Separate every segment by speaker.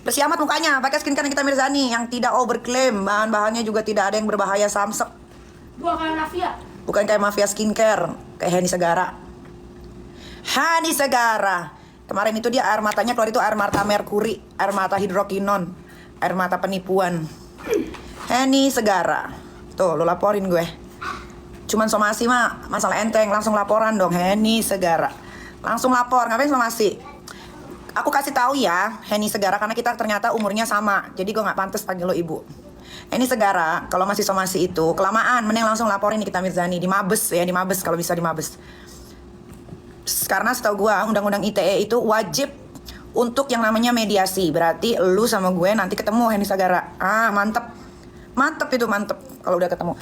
Speaker 1: Bersih amat mukanya, pakai skincare Nikita Mirzani yang tidak overklaim, bahan-bahannya juga tidak ada yang berbahaya samsek.
Speaker 2: Bukan kayak mafia.
Speaker 1: Bukan kayak mafia skincare, kayak Henny Segara. Henny Segara. Kemarin itu dia air matanya keluar itu air mata merkuri, air mata hidrokinon, air mata penipuan. Henny Segara. Tuh, lo laporin gue. Cuman somasi mah masalah enteng, langsung laporan dong Henny Segara. Langsung lapor, ngapain somasi? Aku kasih tahu ya, Henny Segara, karena kita ternyata umurnya sama. Jadi gue nggak pantas panggil lo ibu. Henny Segara, kalau masih somasi itu kelamaan, mending langsung laporin Nikita Mirzani di Mabes ya, di Mabes kalau bisa di Mabes. Karena setahu gue undang-undang ITE itu wajib untuk yang namanya mediasi. Berarti lu sama gue nanti ketemu Henny Segara. Ah, mantep. Mantep itu, mantep kalau udah ketemu.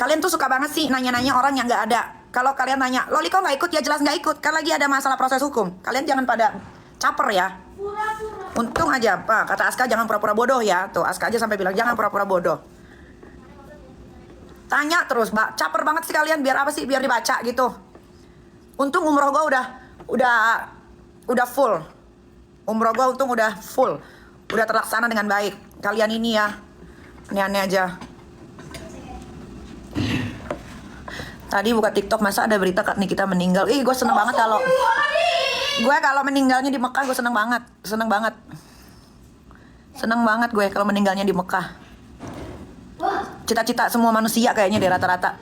Speaker 1: Kalian tuh suka banget sih nanya-nanya orang yang nggak ada. Kalau kalian nanya, Loli kok nggak ikut? Ya jelas nggak ikut, kan lagi ada masalah proses hukum. Kalian jangan pada caper ya. Untung aja, Pak, kata Aska jangan pura-pura bodoh ya. Tuh, Aska aja sampai bilang jangan pura-pura bodoh. Tanya terus, Mbak, caper banget sih kalian, biar apa sih? Biar dibaca gitu. Untung umroh gue udah full. Umroh gue untung udah full. Udah terlaksana dengan baik. Kalian ini ya, aneh-aneh aja. Tadi buka TikTok, masa ada berita Kak Nikita meninggal. Ih, gue seneng banget kalau meninggalnya di Mekah, gue seneng banget. Seneng banget gue kalau meninggalnya di Mekah. Cita-cita semua manusia kayaknya deh rata-rata.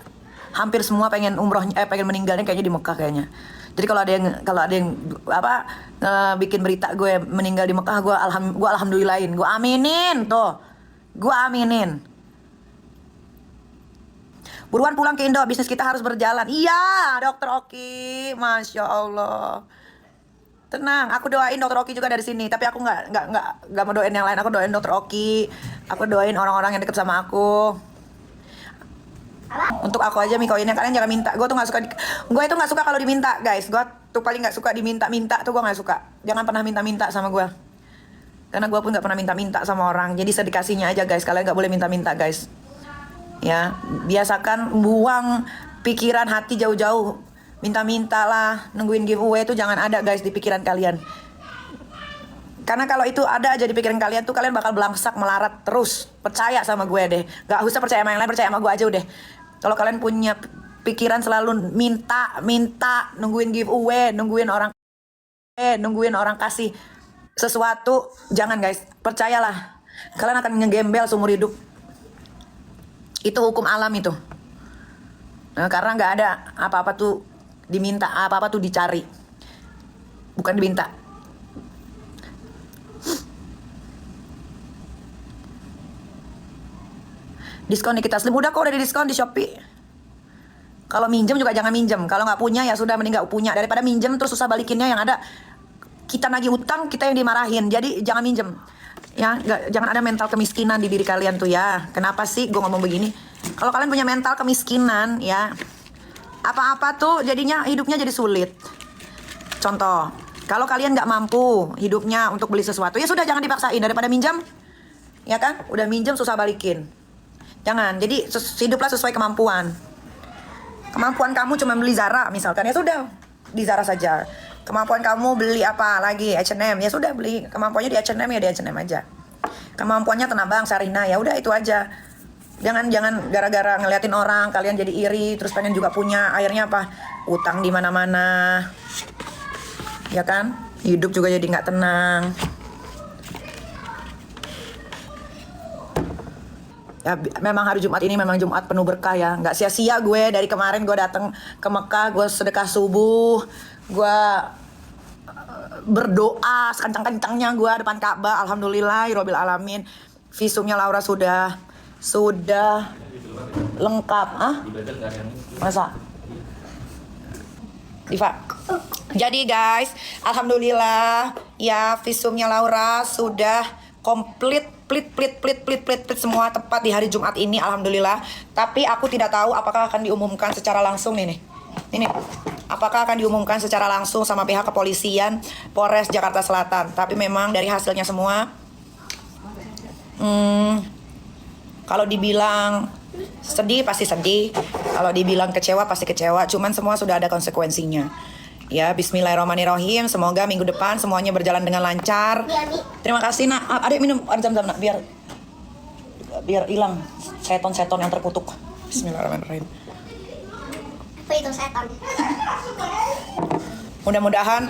Speaker 1: Hampir semua pengen pengen meninggalnya kayaknya di Mekah kayaknya. Jadi kalau ada yang bikin berita gue meninggal di Mekah, gue alhamdulillahin, gue aminin tuh. Gue aminin. Buruan pulang ke Indo, bisnis kita harus berjalan. Iya, Dokter Oki, Masya Allah. Tenang, aku doain Dokter Oki juga dari sini. Tapi aku nggak mau doain yang lain. Aku doain Dokter Oki. Aku doain orang-orang yang deket sama aku. Untuk aku aja mikoinnya, kalian jangan minta. Gue itu nggak suka kalau diminta, guys. Gue tuh paling nggak suka diminta-minta tuh, gue nggak suka. Jangan pernah minta-minta sama gue. Karena gue pun nggak pernah minta-minta sama orang. Jadi sedikasinya aja, guys. Kalian nggak boleh minta-minta, guys. Ya, biasakan buang pikiran hati jauh-jauh. Minta-minta lah, nungguin giveaway itu jangan ada, guys, di pikiran kalian. Karena kalau itu ada aja di pikiran kalian tuh, kalian bakal belangsak melarat terus. Percaya sama gue deh. Gak usah percaya sama yang lain, percaya sama gue aja udah. Kalau kalian punya pikiran selalu minta, nungguin giveaway, nungguin orang kasih sesuatu, jangan, guys. Percayalah, kalian akan ngegembel seumur hidup. Itu hukum alam itu. Nah, karena nggak ada apa-apa tuh diminta, apa-apa tuh dicari, bukan diminta. Diskon Nikita Slim udah kok, udah di diskon di Shopee. Kalau minjem juga jangan minjem. Kalau nggak punya ya sudah, mending nggak punya daripada minjem terus susah balikinnya. Yang ada kita nagih utang, kita yang dimarahin. Jadi jangan minjem. Ya, jangan ada mental kemiskinan di diri kalian tuh ya. Kenapa sih gue ngomong begini? Kalau kalian punya mental kemiskinan ya, apa-apa tuh jadinya hidupnya jadi sulit. Contoh, kalau kalian nggak mampu hidupnya untuk beli sesuatu, ya sudah jangan dipaksain. Daripada minjem, ya kan? Udah minjem susah balikin. Jangan, jadi hiduplah sesuai kemampuan. Kemampuan kamu cuma beli Zara misalkan, ya sudah di Zara saja. Kemampuan kamu beli apa lagi, H&M, ya sudah beli kemampuannya di H&M, ya di H&M aja. Kemampuannya Tanah Abang, Sarina, ya udah itu aja. Jangan gara-gara ngeliatin orang kalian jadi iri terus pengen juga punya, akhirnya apa? Utang di mana-mana. Ya kan? Hidup juga jadi nggak tenang. Ya, memang hari Jumat ini memang Jumat penuh berkah ya. Nggak sia-sia gue dari kemarin gue datang ke Mekah, gue sedekah subuh, gue berdoa sekencang-kencangnya gue depan Ka'bah. Alhamdulillahirobbil alamin. Visumnya Laura sudah lengkap. Masa? Diva. Jadi guys, alhamdulillah ya, visumnya Laura sudah komplit, plit semua tepat di hari Jumat ini, alhamdulillah. Tapi aku tidak tahu apakah akan diumumkan secara langsung nih. Ini apakah akan diumumkan secara langsung sama pihak kepolisian Polres Jakarta Selatan. Tapi memang dari hasilnya semua, kalau dibilang sedih pasti sedih, kalau dibilang kecewa pasti kecewa. Cuman semua sudah ada konsekuensinya. Ya, bismillahirrahmanirrahim. Semoga minggu depan semuanya berjalan dengan lancar. Terima kasih, Nak. Adik minum air zam-zam, Nak, biar hilang seton-seton yang terkutuk. Bismillahirrahmanirrahim.
Speaker 2: Apa itu setan?
Speaker 1: Mudah-mudahan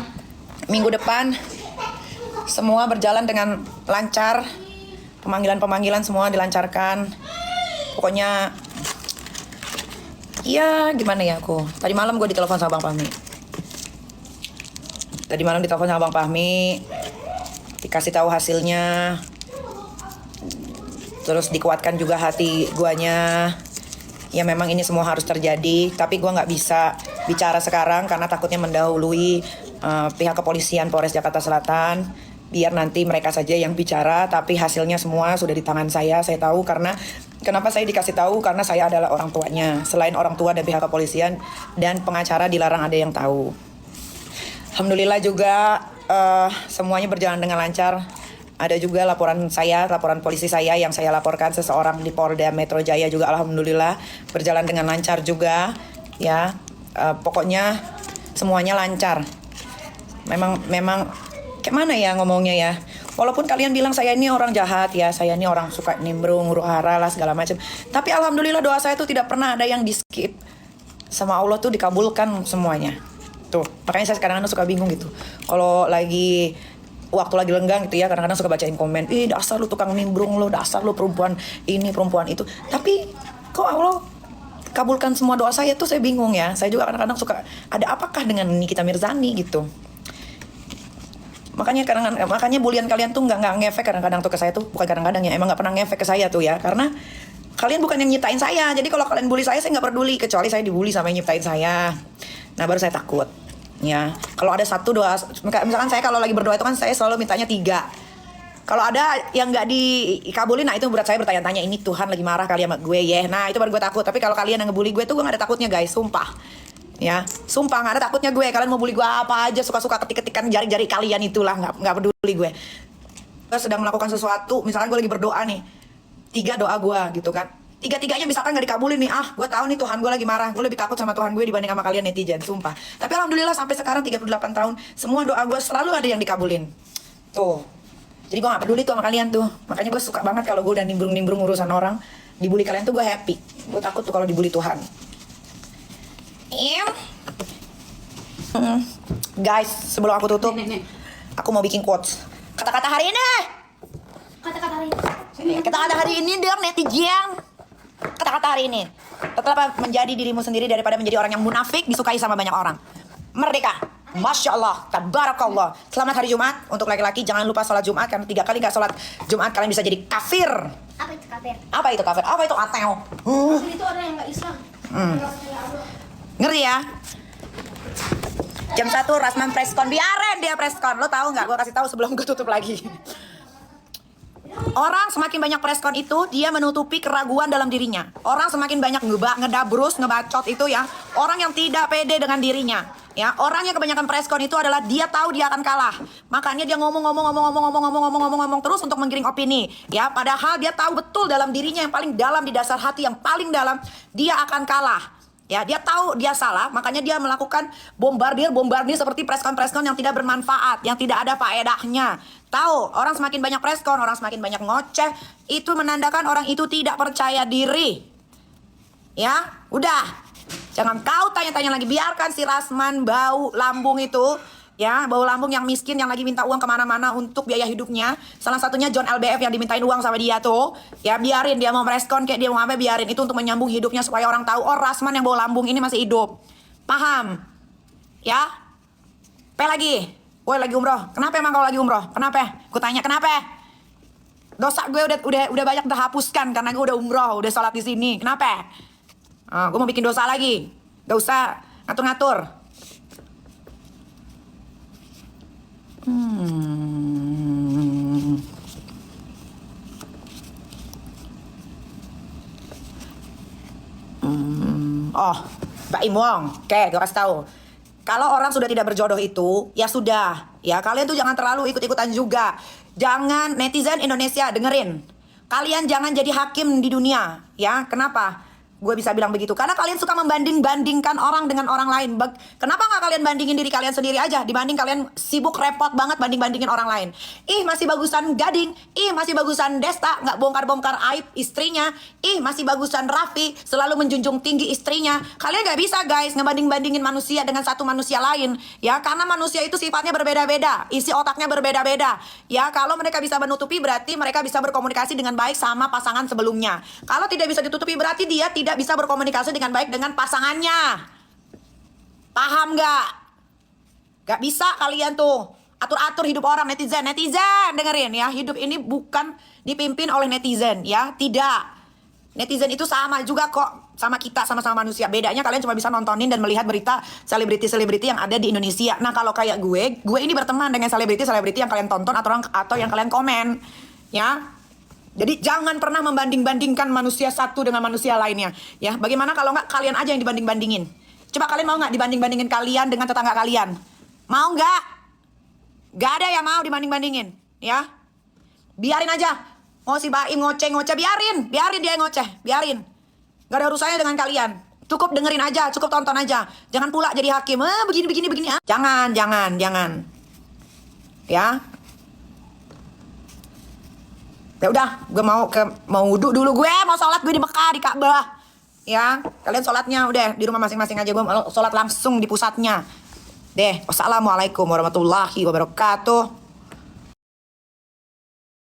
Speaker 1: minggu depan semua berjalan dengan lancar. Pemanggilan-pemanggilan semua dilancarkan. Pokoknya ya gimana ya aku. Tadi malam gue ditelepon sama Bang Fahmi. Dikasih tahu hasilnya. Terus dikuatkan juga hati guanya. Ya memang ini semua harus terjadi, tapi gua nggak bisa bicara sekarang karena takutnya mendahului pihak kepolisian Polres Jakarta Selatan. Biar nanti mereka saja yang bicara, tapi hasilnya semua sudah di tangan saya. Saya tahu karena kenapa saya dikasih tahu, karena saya adalah orang tuanya. Selain orang tua dan pihak kepolisian dan pengacara dilarang ada yang tahu. Alhamdulillah juga semuanya berjalan dengan lancar. Ada juga laporan polisi saya yang saya laporkan seseorang di Polda Metro Jaya juga alhamdulillah berjalan dengan lancar juga. Ya, pokoknya semuanya lancar. Memang kayak mana ya ngomongnya ya. Walaupun kalian bilang saya ini orang jahat ya, saya ini orang suka nimbrung, huru hara lah segala macam. Tapi alhamdulillah doa saya tuh tidak pernah ada yang di skip. Sama Allah tuh dikabulkan semuanya. Tuh, makanya saya kadang-kadang suka bingung gitu. Kalau waktu lagi lenggang gitu ya, kadang-kadang suka bacain komen, ih dasar lu tukang nimbrung lu, dasar lu perempuan ini, perempuan itu. Tapi kok Allah kabulkan semua doa saya tuh, saya bingung ya. Saya juga kadang-kadang suka, ada apakah dengan Nikita Mirzani gitu. Makanya bulian kalian tuh nggak ngefek kadang-kadang tuh ke saya tuh, bukan kadang-kadang ya, emang nggak pernah ngefek ke saya tuh ya, karena kalian bukan yang nyiptain saya. Jadi kalau kalian bully saya nggak peduli, kecuali saya dibully sama yang nyiptain saya. Nah baru saya takut. Ya, kalau ada satu doa, misalkan saya kalau lagi berdoa itu kan saya selalu mintanya 3. Kalau ada yang nggak dikabulin, nah itu berat saya bertanya-tanya, ini Tuhan lagi marah kali sama gue ya. Nah itu baru gue takut. Tapi kalau kalian yang ngebully gue tuh gue nggak ada takutnya guys, sumpah. Ya, sumpah nggak ada takutnya gue. Kalian mau bully gue apa aja, suka-suka ketik-ketikan jari-jari kalian itulah, nggak peduli gue. Gue sedang melakukan sesuatu, misalkan gue lagi berdoa nih, 3 doa gue gitu kan. 3-tiganya misalkan gak dikabulin nih, gue tahu nih Tuhan gue lagi marah, gue lebih takut sama Tuhan gue dibanding sama kalian netizen, sumpah. Tapi alhamdulillah sampai sekarang 38 tahun, semua doa gue selalu ada yang dikabulin. Tuh, jadi gue gak peduli tuh sama kalian tuh. Makanya gue suka banget kalau gue udah nimbrung-nimbrung urusan orang. Dibully kalian tuh gue happy. Gue takut tuh kalau dibully Tuhan. Guys, sebelum aku tutup, aku mau bikin quotes. Kata-kata hari ini. Kata-kata hari ini dong netizen. Kata-kata hari ini, tetaplah menjadi dirimu sendiri daripada menjadi orang yang munafik disukai sama banyak orang. Merdeka, Masya Allah, Tabarakallah. Selamat hari Jumat. Untuk laki-laki jangan lupa sholat Jumat, karena 3 kali gak sholat Jumat kalian bisa jadi kafir.
Speaker 2: Apa itu kafir?
Speaker 1: Apa itu kafir? Apa itu ateo?
Speaker 2: Kafir itu orang yang gak Islam.
Speaker 1: Ngerti ya? Jam 1 Rasman preskon, biarin dia preskon. Lo tahu nggak? Gue kasih tahu sebelum gue tutup lagi. Orang semakin banyak preskon itu, dia menutupi keraguan dalam dirinya. Orang semakin banyak ngedabrus, ngebacot itu ya, orang yang tidak pede dengan dirinya. Ya, orang yang kebanyakan preskon itu adalah dia tahu dia akan kalah. Makanya dia ngomong terus untuk menggiring opini. Ya, padahal dia tahu betul dalam dirinya yang paling dalam, di dasar hati yang paling dalam, dia akan kalah. Ya, dia tahu dia salah, makanya dia melakukan bombardir seperti preskon yang tidak bermanfaat, yang tidak ada faedahnya. Tahu, orang semakin banyak preskon, orang semakin banyak ngoceh, itu menandakan orang itu tidak percaya diri. Ya, udah. Jangan kau tanya-tanya lagi, biarkan si Rasman bau lambung itu, ya, bau lambung yang miskin, yang lagi minta uang kemana-mana untuk biaya hidupnya. Salah satunya John LBF yang dimintain uang sama dia tuh. Ya biarin, dia mau merespon kayak dia mau apa, biarin. Itu untuk menyambung hidupnya supaya orang tahu, oh Rasman yang bau lambung ini masih hidup. Paham? Ya? Lagi. Woi lagi umroh. Kenapa emang kalau lagi umroh? Kenapa? Gue tanya kenapa? Dosa gue udah banyak terhapuskan karena gue udah umroh, udah sholat di sini. Kenapa? Gue mau bikin dosa lagi. Gak usah ngatur-ngatur. Mbak Imwong, oke, gue kasih tahu. Kalau orang sudah tidak berjodoh itu, ya sudah. Ya, kalian tuh jangan terlalu ikut-ikutan juga. Jangan, netizen Indonesia, dengerin. Kalian jangan jadi hakim di dunia. Ya, kenapa? Gue bisa bilang begitu karena kalian suka membanding-bandingkan orang dengan orang lain. Kenapa nggak kalian bandingin diri kalian sendiri aja dibanding kalian sibuk repot banget banding-bandingin orang lain. Ih masih bagusan Gading, ih masih bagusan Desta nggak bongkar-bongkar aib istrinya, ih masih bagusan Raffi selalu menjunjung tinggi istrinya. Kalian nggak bisa guys ngebanding-bandingin manusia dengan satu manusia lain ya, karena manusia itu sifatnya berbeda-beda, isi otaknya berbeda-beda ya. Kalau mereka bisa menutupi berarti mereka bisa berkomunikasi dengan baik sama pasangan sebelumnya. Kalau tidak bisa ditutupi berarti dia tidak bisa berkomunikasi dengan baik dengan pasangannya. Paham gak? Gak bisa kalian tuh atur-atur hidup orang. Netizen dengerin ya, hidup ini bukan dipimpin oleh netizen ya, tidak. Netizen itu sama juga kok sama kita, sama-sama manusia. Bedanya kalian cuma bisa nontonin dan melihat berita selebriti-selebriti yang ada di Indonesia. Nah kalau kayak gue ini berteman dengan selebriti-selebriti yang kalian tonton atau yang kalian komen ya. Jadi jangan pernah membanding-bandingkan manusia satu dengan manusia lainnya ya. Bagaimana kalau nggak kalian aja yang dibanding-bandingin? Coba kalian mau nggak dibanding-bandingin kalian dengan tetangga kalian? Mau nggak? Gak ada yang mau dibanding-bandingin ya. Biarin aja. Mau si Baim ngoceh-ngoceh, biarin dia yang ngoceh, biarin. Gak ada urusannya dengan kalian. Cukup dengerin aja, cukup tonton aja. Jangan pula jadi hakim. Begini. Jangan. Ya. Ya udah, gue mau wudhu dulu, gue mau sholat, gue di Mekah di Ka'bah. Ya, kalian sholatnya udah di rumah masing-masing aja, gue mau sholat langsung di pusatnya. Deh, wassalamualaikum warahmatullahi wabarakatuh.